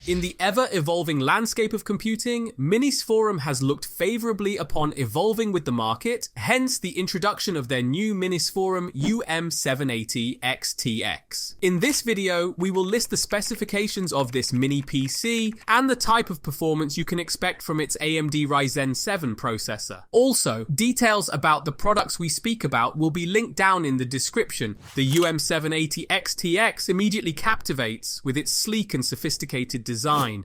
In the ever-evolving landscape of computing, Minisforum has looked favorably upon evolving with the market, hence the introduction of their new Minisforum UM780 XTX. In this video, we will list the specifications of this mini PC and the type of performance you can expect from its AMD Ryzen 7 processor. Also, details about the products we speak about will be linked down in the description. The UM780 XTX immediately captivates with its sleek and sophisticated design.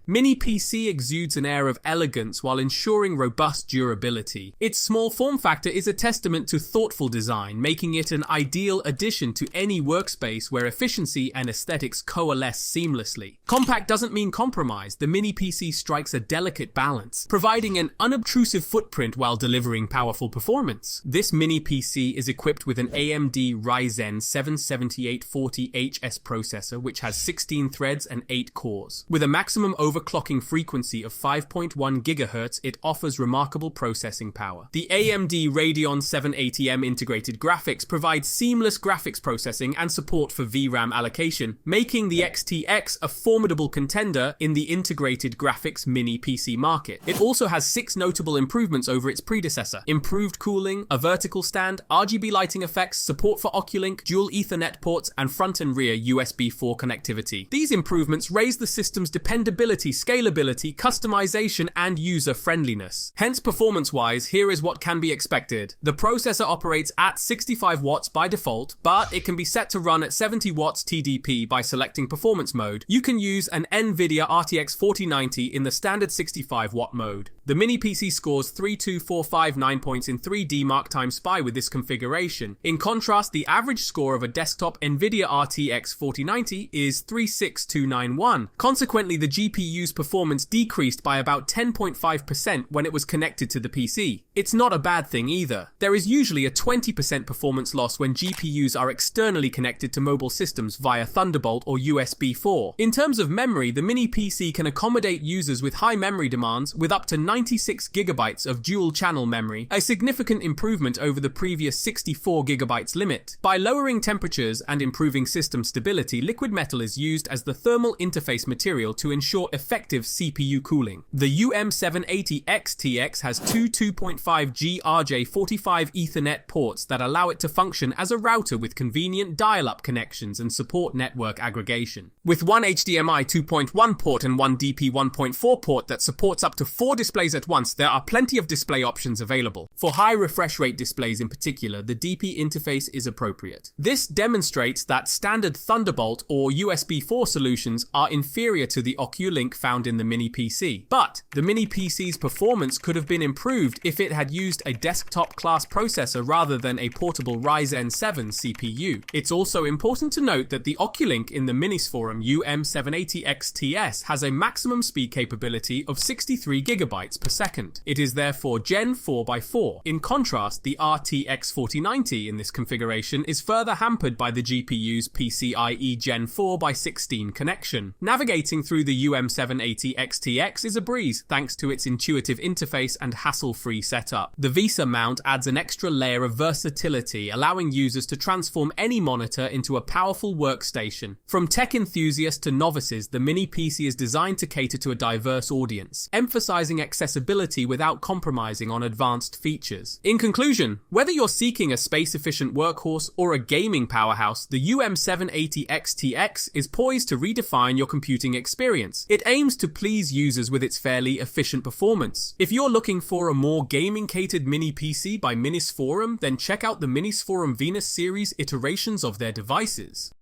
Mini PC exudes an air of elegance while ensuring robust durability. Its small form factor is a testament to thoughtful design, making it an ideal addition to any workspace where efficiency and aesthetics coalesce seamlessly. Compact doesn't mean compromise. The mini PC strikes a delicate balance, providing an unobtrusive footprint while delivering powerful performance. This mini PC is equipped with an AMD Ryzen 77840HS processor, which has 16 threads and 8 cores. With a maximum overclocking frequency of 5.1 GHz, it offers remarkable processing power. The AMD Radeon 780M integrated graphics provides seamless graphics processing and support for VRAM allocation, making the XTX a formidable contender in the integrated graphics mini PC market. It also has 6 notable improvements over its predecessor: improved cooling, a vertical stand, RGB lighting effects, support for OCulink, dual Ethernet ports, and front and rear USB 4 connectivity. These improvements raise the system's dependability, scalability, customization, and user-friendliness. Hence, performance-wise, here is what can be expected. The processor operates at 65 watts by default, but it can be set to run at 70 watts TDP by selecting performance mode. You can use an NVIDIA RTX 4090 in the standard 65 watt mode. The mini PC scores 32459 points in 3D Mark Time SPI with this configuration. In contrast, the average score of a desktop NVIDIA RTX 4090 is 36291. Consequently, the GPU's performance decreased by about 10.5% when it was connected to the PC. It's not a bad thing either. There is usually a 20% performance loss when GPUs are externally connected to mobile systems via Thunderbolt or USB 4. In terms of memory, the mini PC can accommodate users with high memory demands with up to 96 GB of dual-channel memory, a significant improvement over the previous 64 GB limit. By lowering temperatures and improving system stability, liquid metal is used as the thermal interface material to ensure effective CPU cooling. The UM780 XTX has two 2.5G RJ45 Ethernet ports that allow it to function as a router with convenient dial-up connections and support network aggregation. With one HDMI 2.1 port and one DP 1.4 port that supports up to 4 displays at once, there are plenty of display options available. For high refresh rate displays in particular, the DP interface is appropriate. This demonstrates that standard Thunderbolt or USB 4 solutions are inferior to the OCulink found in the mini PC. But the mini PC's performance could have been improved if it had used a desktop class processor rather than a portable Ryzen 7 CPU. It's also important to note that the OCulink in the Minisforum UM780 XTX has a maximum speed capability of 63 GB per second. It is therefore Gen 4x4. In contrast, the RTX 4090 in this configuration is further hampered by the GPU's PCIe Gen 4x16 connection. Navigating through the UM780 XTX is a breeze thanks to its intuitive interface and hassle-free setup. The VESA mount adds an extra layer of versatility, allowing users to transform any monitor into a powerful workstation. From tech enthusiasts to novices, the mini PC is designed to cater to a diverse audience, emphasizing accessibility without compromising on advanced features. In conclusion, whether you're seeking a space-efficient workhorse or a gaming powerhouse, the UM780 XTX is poised to redefine your computing experience. It aims to please users with its fairly efficient performance. If you're looking for a more gaming-catered mini PC by Minisforum, then check out the Minisforum Venus series iterations of their devices.